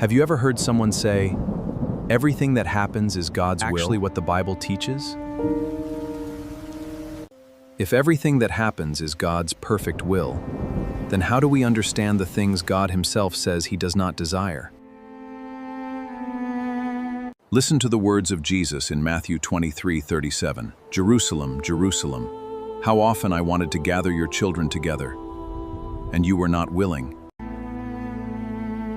Have you ever heard someone say, everything that happens is God's will? Actually, what the Bible teaches? If everything that happens is God's perfect will, then how do we understand the things God Himself says He does not desire? Listen to the words of Jesus in Matthew 23:37. Jerusalem, Jerusalem, how often I wanted to gather your children together, and you were not willing.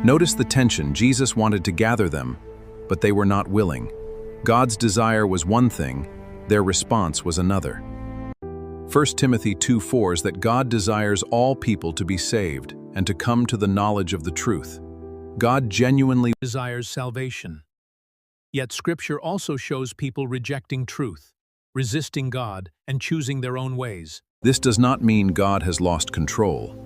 Notice the tension. Jesus wanted to gather them, but they were not willing. God's desire was one thing, their response was another. 1 Timothy 2:4 is that God desires all people to be saved and to come to the knowledge of the truth. God genuinely desires salvation. Yet Scripture also shows people rejecting truth, resisting God, and choosing their own ways. This does not mean God has lost control.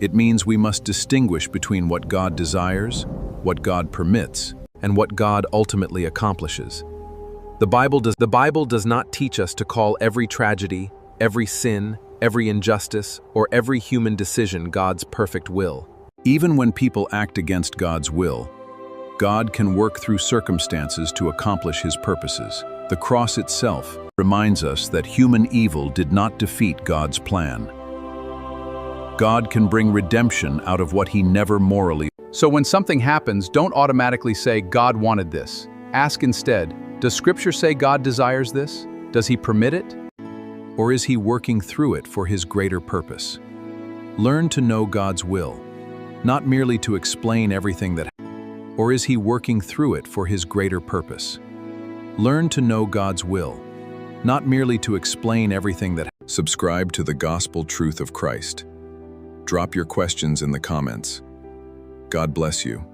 It means we must distinguish between what God desires, what God permits, and what God ultimately accomplishes. The Bible does not teach us to call every tragedy, every sin, every injustice, or every human decision God's perfect will. Even when people act against God's will, God can work through circumstances to accomplish His purposes. The cross itself reminds us that human evil did not defeat God's plan. God can bring redemption out of what He never morally. So when something happens, don't automatically say, God wanted this. Ask instead, does Scripture say God desires this? Does He permit it? Or is He working through it for His greater purpose? Learn to know God's will, not merely to explain everything that happens. Or is He working through it for His greater purpose? Learn to know God's will, not merely to explain everything that happens. Subscribe to the Gospel Truth of Christ. Drop your questions in the comments. God bless you.